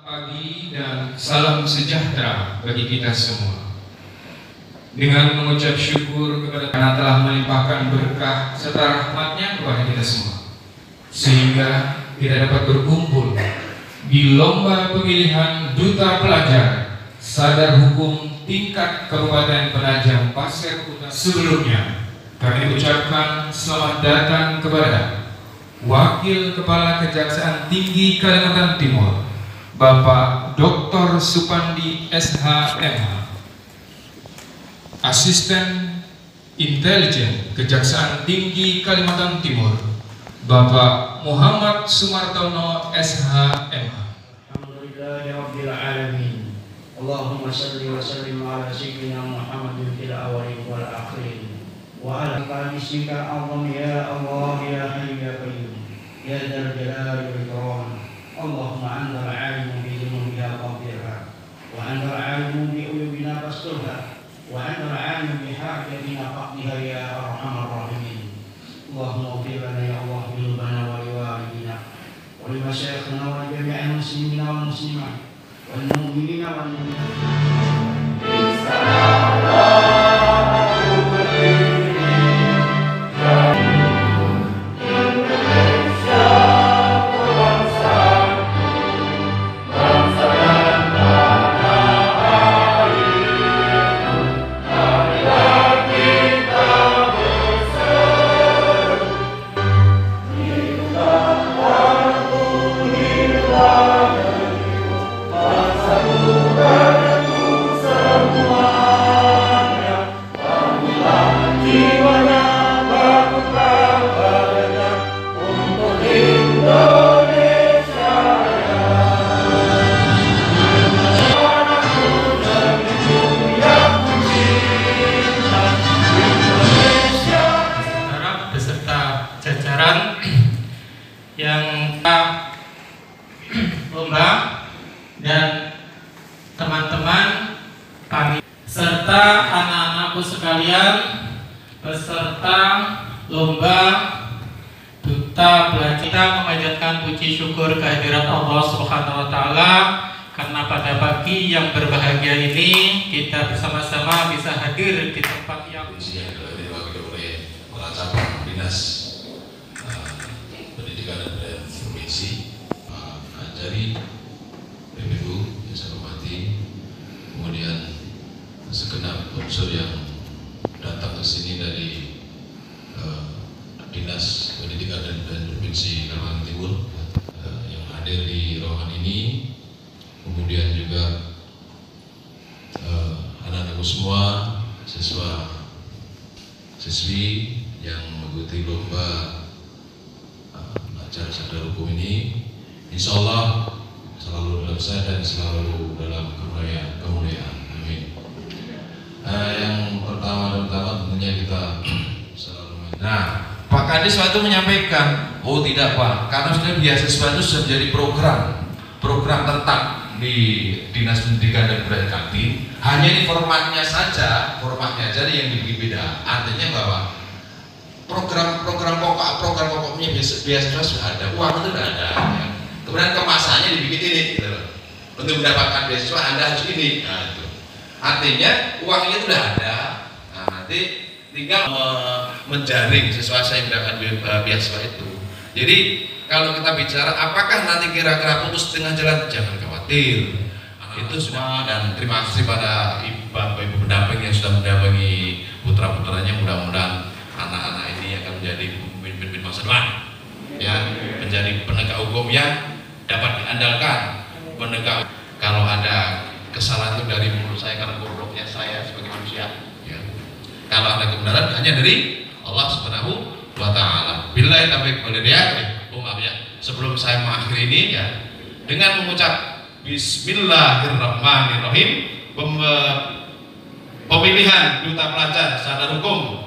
Pagi dan salam sejahtera bagi kita semua. Dengan mengucap syukur kepada Allah telah melimpahkan berkah serta rahmatnya kepada kita semua, sehingga kita dapat berkumpul di lomba pemilihan Duta Pelajar Sadar Hukum tingkat Kabupaten Penajam Pasir Utara. Sebelumnya kami ucapkan selamat datang kepada Wakil Kepala Kejaksaan Tinggi Kalimantan Timur, Bapak Dr. Supandi SH.MH, Asisten Intelijen Kejaksaan Tinggi Kalimantan Timur, Bapak Muhammad Sumartono SH.MH. Alhamdulillahirabbil alamin. Allahumma shalli wa sallim ala sayyidina Muhammadin fil awwalin wal akhirin wa ala qadisika Allah ya Allah ya hayy ya qayyum ya dzal jalali wal ikram. Allahumma antal alimu bi dhunubiha faghfirha wa antal alimu bi uyubina fasturha wa antal alimu bi hajatina faqdiha ya arhamar rahimin. Allahumma ighfir lana ya Allah dhunubana wa liwalidina wa li masyayikhina wa jami'il muslimina wal muslimat wal mu'minina wal mu'minat. Yang lomba dan teman-teman kami serta anak-anakku sekalian beserta lomba Duta Pelajar, kita memanjatkan puji syukur kehadirat Allah Subhanahu wa taala karena pada pagi yang berbahagia ini kita bersama-sama bisa hadir di tempat yang diwakili oleh para cabang dinas pendidikan dan provinsi, Pak Anjari, PPU yang saya hormati, kemudian segenap unsur yang datang ke sini dari Dinas Pendidikan dan Provinsi Kalimantan Timur yang hadir di ruangan ini, kemudian juga anak-anakku semua, siswa-siswi yang mengikuti lomba Pelajar Sadar Hukum ini, insya Allah selalu dalam sehat dan selalu dalam kemuliaan. Amin. Yang pertama tentunya kita selalu. Nah, Pak Kadis waktu menyampaikan, oh tidak Pak, karena sudah beasiswa itu sudah menjadi program tetap di Dinas Pendidikan dan Kebudayaan Kaltim. Hanya ini formatnya saja yang berbeda. Artinya bahwa program pokoknya beasiswa sudah ada, uang itu sudah ada. Ya. Kemudian kemasannya dibikin ini, gitu. Untuk mendapatkan beasiswa Anda harus ini. Nah, itu. Artinya uangnya itu sudah ada. Nah, nanti tinggal menjaring sesuai yang mendapatkan beasiswa itu. Jadi kalau kita bicara apakah nanti kira-kira putus tengah jalan, jangan khawatir. Itu sudah, dan terima kasih pada ibu pendamping yang sudah mendampingi putra-putranya. Mudah-mudahan anak-anak ini akan menjadi pemimpin masa depan, ya, menjadi penegak hukum yang dapat diandalkan. Kalau ada kesalahan itu dari mulut saya karena gobloknya saya sebagai manusia, ya. Kalau ada kebenaran hanya dari Allah Subhanahu wa taala. Billahi taufiq wal hidayah. Maaf ya, sebelum saya mengakhiri ini ya, dengan mengucap Bismillahirrahmanirrahim, pemilihan Duta Pelajar Sadar Hukum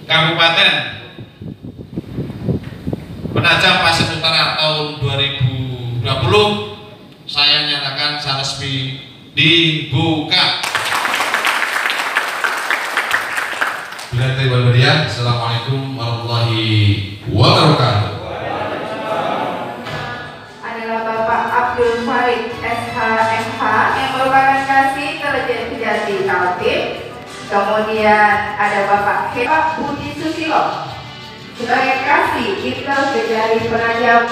Kabupaten Penajam Pasir Utara tahun 2020 saya nyatakan secara resmi dibuka. Assalamualaikum warahmatullahi wabarakatuh. Kemudian ada Bapak Hepa Budi Susilo sebagai kasih Intel Kejari Penajam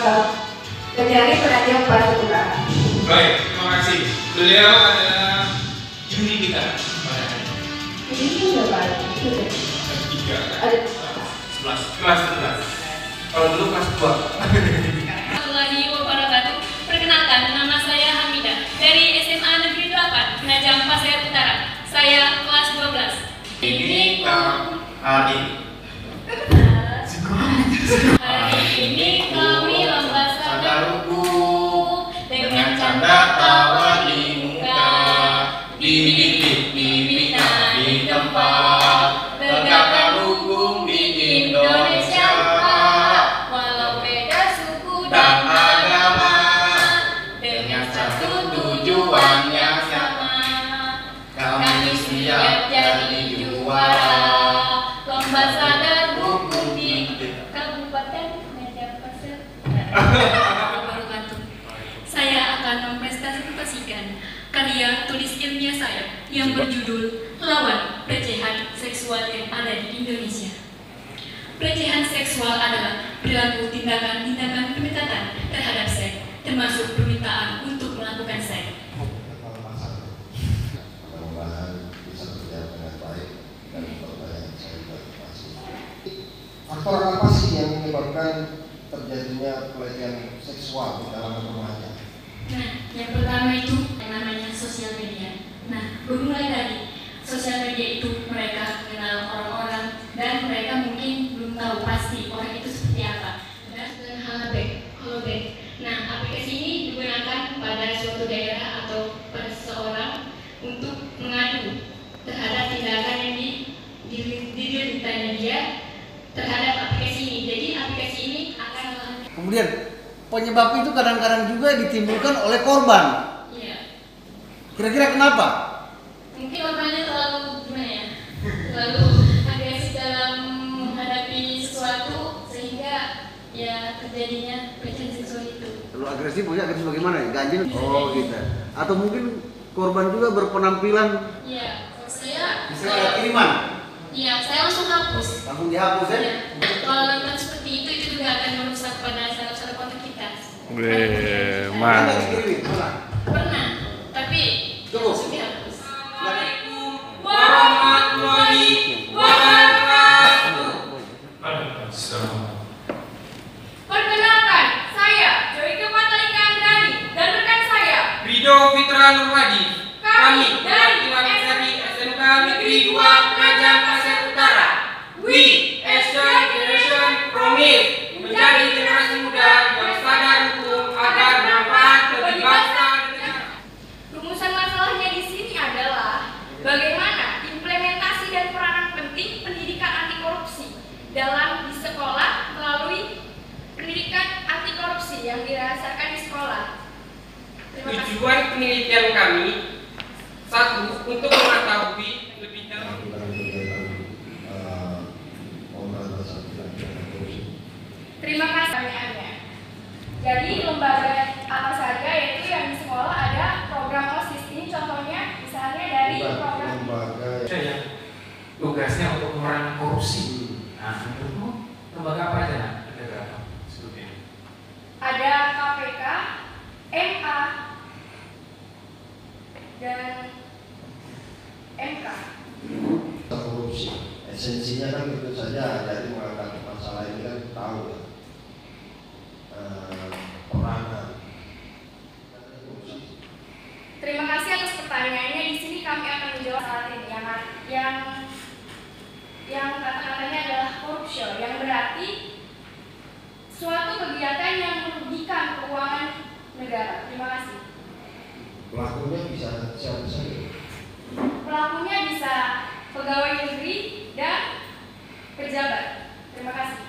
Batu Utara. Baik, terima kasih. Beliau adalah juri kita pada hari ini. Ini berapa? Tiga. Ada 11. Kelas 11. Kalau dulu kelas 2. Warahmatullahi wabarakatuh. Perkenalkan, nama saya Hamidah dari SMA Negeri 8 Penajam Pasir Utara. Saya kelas 12. Ini Adi. Hari ini kami lomba sadar Sadarku dengan canda tawa di muka, dididik, dibina di tempat tegakkan hukum di Indonesia. walau beda suku Dan dan agama dengan satu tujuan yang sama. kami siap jadi juara lomba sadar hukum di Kabupaten Penajam Pasir Utara. Saya akan mempresentasikan karya tulis ilmiah saya yang berjudul Lawan Pelecehan Seksual yang ada di Indonesia. Pelecehan seksual adalah perilaku tindakan-tindakan pendekatan terhadap seks, termasuk permintaan untuk melakukan seks. Mudah-mudahan bisa berjalan dengan baik dan pertanyaan saya juga terima kasih. Faktor apa sih yang menyebabkan terjadinya pelecehan seksual di kalangan remaja? Nah, yang pertama itu yang namanya sosial media. Nah, bermulai dari sosial media itu mereka mengenal orang-orang dan mereka mungkin belum tahu pasti orang itu seperti apa. Dan holoback. Nah, aplikasi ini digunakan pada suatu daerah atau pada seseorang untuk mengadu terhadap tindakan yang dideritanya dia terhadap aplikasi ini. Jadi aplikasi ini akan Kemudian penyebab itu kadang-kadang juga ditimbulkan oleh korban. iya. Kira-kira kenapa? Mungkin orangnya terlalu gimana ya? Terlalu agresif dalam menghadapi sesuatu sehingga ya terjadinya pelecehan seksual itu. Kalau agresif, maksudnya agresif bagaimana ya? Ganjil? Oh gitu. Atau mungkin korban juga berpenampilan Iya, saya misalnya ada kiriman, iya, saya langsung hapus. langsung dihapus ya? Ya. Kalau nonton seperti itu juga akan merusak pada saraf-saraf otak kita. Mana dikirimin? Pernah? Pernah, tapi Cukup. langsung dihapus. Assalamualaikum warahmatullahi wabarakatuh. Waalaikumsalam. Perkenalkan, saya Joyke Fatalika Andrani dan rekan saya Ridho Fitra Nurhadi. Kami dari SMK Negeri 2 Penajam Pasir Utara. We as young generation promise menjadi generasi muda yang sadar hukum agar bermanfaat bagi bangsa dan negara. Rumusan masalahnya di sini adalah bagaimana implementasi dan peranan penting pendidikan anti korupsi di sekolah melalui pendidikan anti korupsi yang dirasakan di sekolah. Terima kasih. Tujuan penelitian kami satu untuk mengetahui lebih dalam Pemberantasan tindak pidana korupsi. Terima kasih pertanyaannya. Jadi lembaga apa saja yaitu yang di sekolah ada program OSIS. Ini contohnya misalnya dari program Lembaga saya tugasnya untuk memerangi korupsi. Nah, menurutmu lembaga apa aja? Nak? Ada berapa? Sebutnya. ada KPK, MA, dan MK. korupsi. Esensinya kan itu saja, jadi mengangkat masalah ini kan tahu ya. Peranan. Terima kasih atas pertanyaannya. Di sini kami akan menjawab saat ini yang kata-katanya adalah korupsi, yang berarti suatu kegiatan yang merugikan keuangan negara. Terima kasih. Pelakunya bisa siapa saja. Pelakunya bisa pegawai negeri dan pejabat. Terima kasih.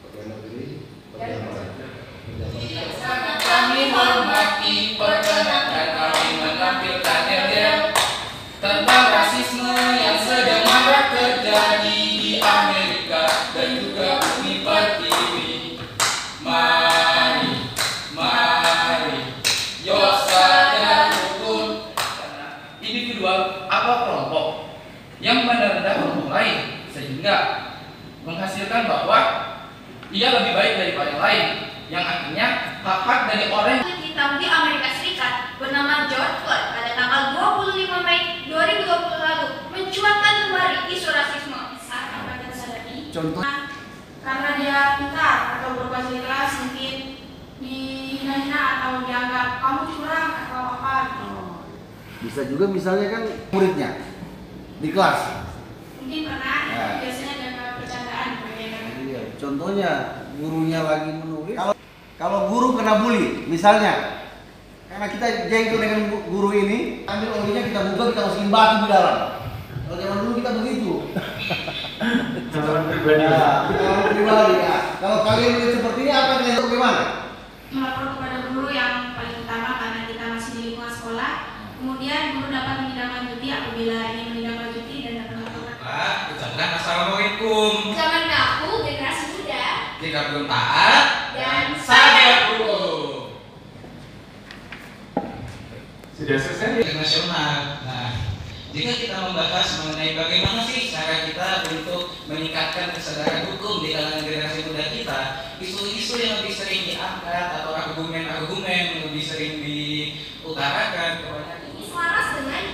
Pegawai negeri, Dan pejabat. Kami hormati perkenalkan kami menampilkan yel-yel tentang rasisme yang sedang marak terjadi di Amerika dan juga Uni Pertiwi. Mari, yuk sadar hukum individual apa kelompok yang sehingga menghasilkan bahwa ia lebih baik daripada yang lain, yang artinya hak-hak dari orang hitam di Amerika Serikat bernama George Floyd pada tanggal 25 Mei 2020 lalu mencuatkan kembali isu rasisme. Saat pada sadari, Contoh. karena dia pintar atau berbahasa keras mungkin dihina atau dianggap kamu curang atau apa gitu. Bisa juga misalnya kan muridnya di kelas. Mungkin pernah Ya. biasanya ada bercandaan bagaimana. Iya, contohnya gurunya lagi menulis. Kalau guru kena bully, misalnya, karena kita jengkel dengan guru ini, ambil olinya kita buka, kita masukin batu di dalam. Kalau zaman dulu kita begitu. Calon pribadi. Ya, kalau pribadi ya. Kalau kalian melihat seperti ini, apa yang kalian lakukan bagaimana? Melapor kepada guru yang paling utama karena kita masih di lingkungan sekolah. Kemudian guru dapat menindaklanjuti apabila ingin menindaklanjuti dan dapat melakukan. Pak, ucapkan assalamualaikum. Zaman dahulu generasi muda Jika belum taat, dan saya hukum. Sudah selesai internasional. Nah, jika kita membahas mengenai bagaimana sih cara kita untuk meningkatkan kesadaran hukum di kalangan generasi muda kita, isu-isu yang lebih sering diangkat atau argumen-argumen yang lebih sering diutarakan kebanyakan ini selaras dengan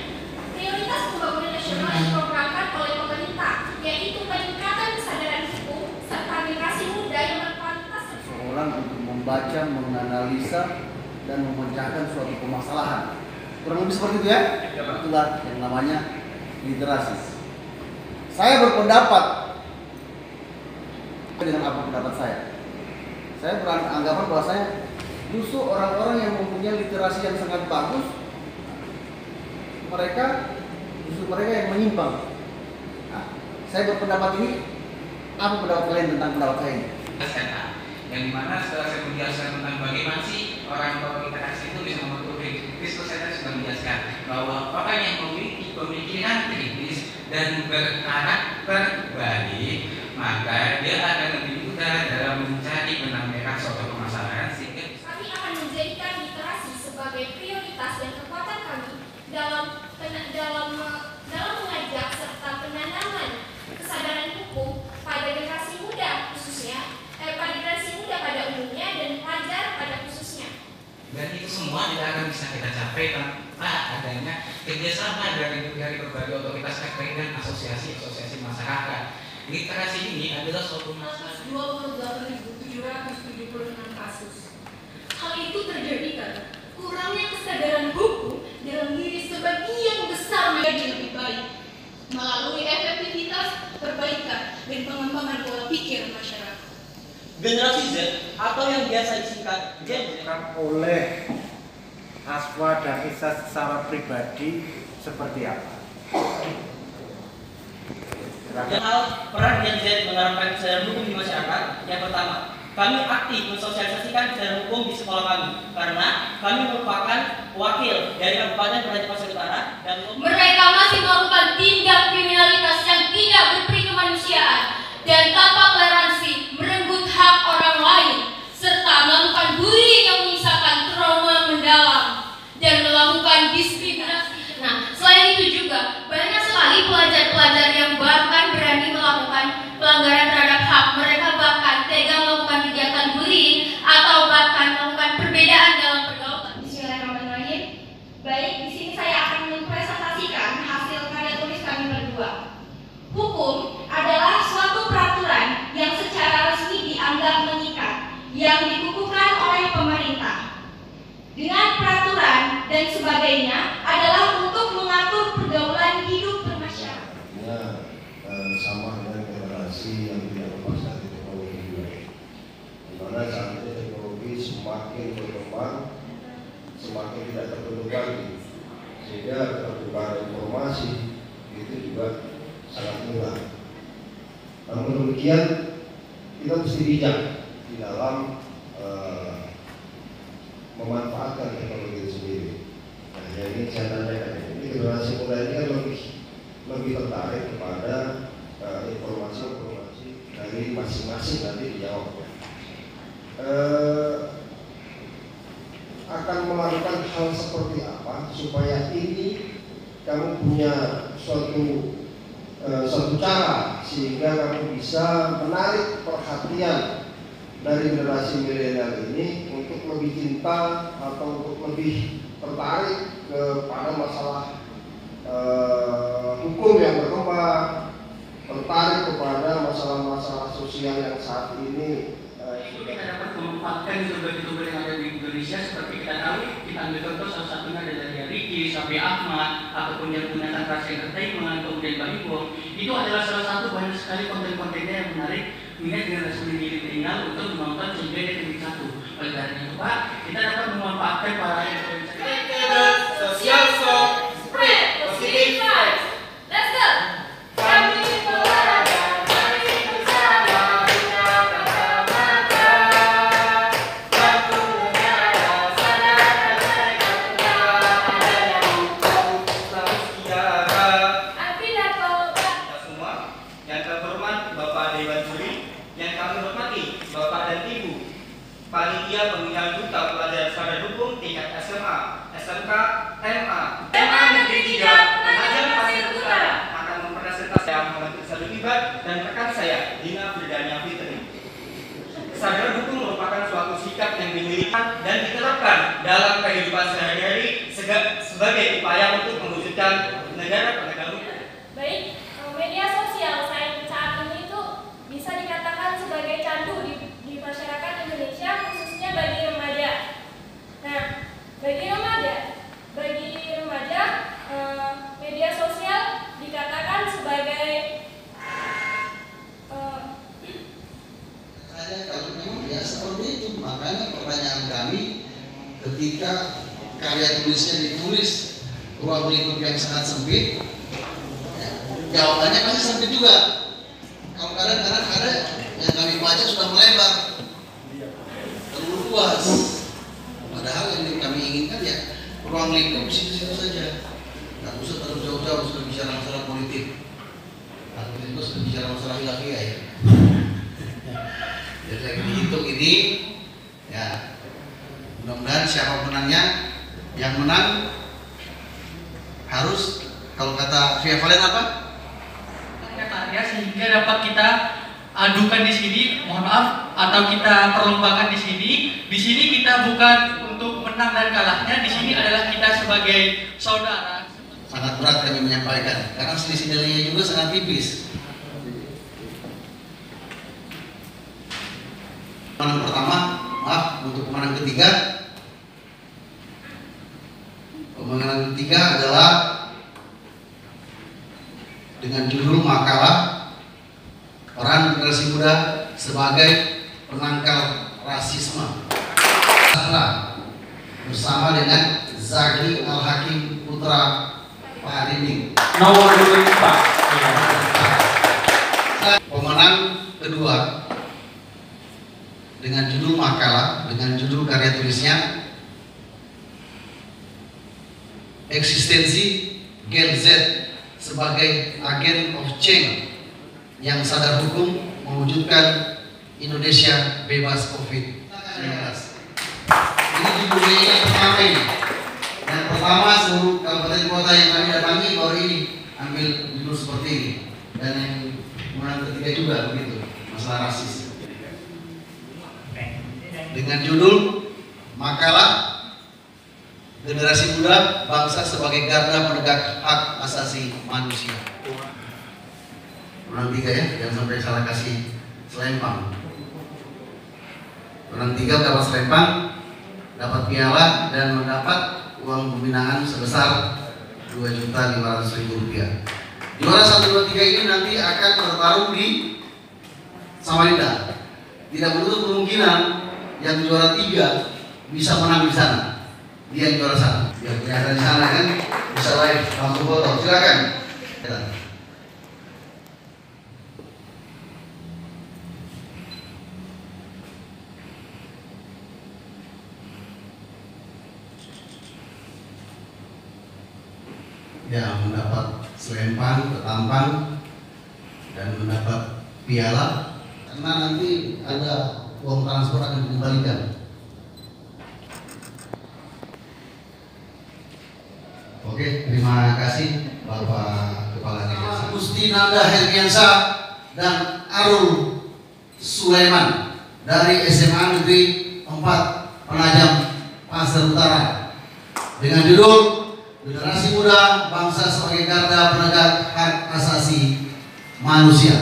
prioritas pembangunan nasional yang diprogramkan oleh pemerintah, yaitu peningkatan kesadaran hukum serta generasi muda yang berkualitas. Seseorang untuk membaca, menganalisa, dan memecahkan suatu permasalahan. Kurang lebih seperti itu ya? Itulah yang namanya literasi. Saya berpendapat dengan apa pendapat saya. Saya beranggapan bahwa saya justru orang-orang yang mempunyai literasi yang sangat bagus, justru mereka yang menyimpang. Nah, saya berpendapat ini, apa pendapat kalian tentang pendapat saya ini? yang dimana setelah saya menjelaskan tentang bagaimana sih orang berinteraksi itu bisa membentuk kritis, saya sudah menjelaskan bahwa orang yang memiliki pemikiran kritis dan berkarakter baik, maka dia akan lebih mudah dalam mencari benang merah suatu permasalahan sehingga Kami akan menjadikan literasi sebagai prioritas dan kekuatan kami dalam mengajak serta penanaman kesadaran hukum pada generasi muda khususnya, pada generasi muda pada umumnya dan pelajar pada khususnya. dan itu semua tidak akan bisa kita capai tanpa adanya kerjasama dari berbagai otoritas terkait dan asosiasi masyarakat. Literasi ini adalah suatu masalah. 28.776 kasus. Hal itu terjadi karena kurangnya kesadaran hukum dalam diri sebagian besar menjadi lebih baik melalui efektivitas perbaikan dan pengembangan pola pikir masyarakat. Generasi Z atau yang biasa disingkat Gen Z oleh Aswa dan Isa secara pribadi seperti apa? dan hal peran Gen Z menerapkan kesadaran hukum di masyarakat. Yang pertama, kami aktif mensosialisasikan kesadaran hukum di sekolah kami karena kami merupakan wakil dari Kabupaten Penajam Pasir Utara dan Mereka masih melakukan tindak kriminalitas yang tidak berperi kemanusiaan dan tanpa toleransi, merenggut hak orang lain, serta melakukan bullying yang menyisakan trauma mendalam dan melakukan diskriminasi. Nah, selain itu juga banyak sekali pelajar-pelajar yang bahkan berani melakukan pelanggaran terhadap hak. Mereka bahkan tega melakukan kegiatan bullying atau bahkan melakukan perbedaan dalam pergaulan. Bismillahirrahmanirrahim. Baik, di sini saya akan mempresentasikan hasil karya tulis kami berdua. Hukum adalah suatu peraturan yang secara resmi dianggap mengikat, yang dikukuhkan oleh pemerintah. Dengan peraturan dan sebagainya adalah untuk mengatur pergaulan hidup bermasyarakat. Sama dengan generasi yang tidak lepas dari teknologi juga. Di mana saat ini teknologi semakin berkembang, semakin tidak terbentuk lagi, sehingga terbuka informasi itu juga sangat mudah. Namun demikian kita mesti bijak di dalam memanfaatkan teknologi itu sendiri. Nah, ini saya tanyakan, ini generasi muda ini kan lebih tertarik kepada informasi-informasi dari masing-masing nanti dijawabnya. Akan melakukan hal seperti apa supaya ini kamu punya suatu satu cara sehingga kami bisa menarik perhatian dari generasi milenial ini untuk lebih cinta atau untuk lebih tertarik kepada masalah hukum yang berkembang, tertarik kepada masalah-masalah sosial yang saat ini kita dapat memanfaatkan youtuber-youtuber yang ada di Indonesia. Seperti kita tahu, kita ambil contoh salah satunya dari Ricky, Sapi Ahmad, ataupun yang punya Tantra Entertainment, kemudian Balibo. Itu adalah salah satu banyak sekali konten-kontennya yang menarik minat generasi milenial untuk menonton sehingga dia jadi satu. Oleh karena itu Pak, kita dapat memanfaatkan para influencer social song, spread positive vibes. Let's go. Kami berolahraga, mari bersama dengan kata-kata. Waktu negara, sadarkan mereka tentang adanya hukum Islam sejarah. Kita semua yang terhormat Bapak Dewan Juri, yang kami hormati Bapak dan Ibu, Panitia Pemilihan Duta Pelajar Sadar Hukum tingkat SMA, SMK, MA, SMA Negeri 3, Penajam Pasir Utara akan mempresentasikan saya Muhammad Irsal Ibat dan rekan saya Dina Firdania Fitri. Kesadaran hukum merupakan suatu sikap yang dimiliki dan diterapkan dalam kehidupan sehari-hari sebagai upaya untuk mewujudkan negara penegak hukum. Baik, media sosial saat ini itu bisa dikatakan sebagai candu di masyarakat Indonesia, khususnya bagi remaja. Nah, bagi remaja, media sosial dikatakan sebagai kalau memang ya seperti itu. Makanya pertanyaan kami ketika karya tulisnya ditulis ruang lingkup yang sangat sempit, ya, jawabannya masih sempit juga. Kalau kadang-kadang ada yang kami baca sudah melebar, terlalu luas. Padahal yang kami inginkan ya ruang lingkup situ-situ saja. Nggak usah terlalu jauh-jauh sudah bicara masalah politik. Atau itu sudah bicara masalah hilafiyah ya. Jadi lagi dihitung ini, ya mudah-mudahan siapa menangnya, yang menang harus kalau kata Via Valen apa? Karya sehingga dapat kita adukan di sini, mohon maaf, atau kita perlombakan di sini. Di sini kita bukan untuk menang dan kalahnya, di sini adalah kita sebagai saudara. Sangat berat kami menyampaikan karena selisih nilainya juga sangat tipis. Pemenang pertama, maaf, untuk pemenang ketiga. Pemenang ketiga adalah dengan judul makalah Peran Generasi Muda sebagai Penangkal Rasisme bersama dengan Zaki Al-Hakim Putra Paharinding. Nomor 24. Pemenang kedua dengan judul makalah, dengan judul karya tulisnya Eksistensi Gen Z sebagai agen of change yang sadar hukum mewujudkan Indonesia bebas COVID-19. Ini judulnya yang pertama ini. Yang pertama seluruh kabupaten kota yang kami datangi baru ini ambil judul seperti ini. Dan yang menang ketiga juga begitu, masalah rasis. Dengan judul makalah Generasi Muda Bangsa sebagai Garda Penegak Hak Asasi Manusia. Menang tiga ya, jangan sampai salah kasih selempang. Menang tiga dapat selempang, dapat piala dan mendapat uang pembinaan sebesar Rp2.500.000. Juara 1, 2, 3 ini nanti akan bertarung di Samarinda. Tidak menutup kemungkinan yang juara 3 bisa menang di sana. Dia yang juara 1. Biar kelihatan di sana kan, bisa live langsung foto. Silakan. Ya, mendapat selempang, ketampang, dan mendapat piala. Karena nanti ada uang transfer akan dikembalikan. Oke, terima kasih. Bapak Kepala Desa Gustinanda Herbiansa dan Arul Sulaiman dari SMA Negeri 4 Penajam Pasir Utara dengan judul Generasi Muda Bangsa sebagai Garda Penegak Hak Asasi Manusia.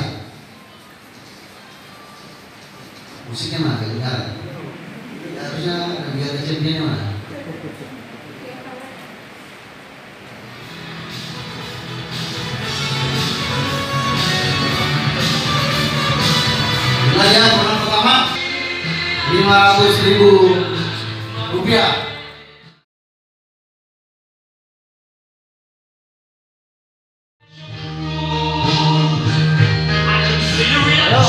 Musiknya mana? Kedengaran? Harusnya biar championnya mana? Wilayah menang pertama 500.000 rupiah. Ayo,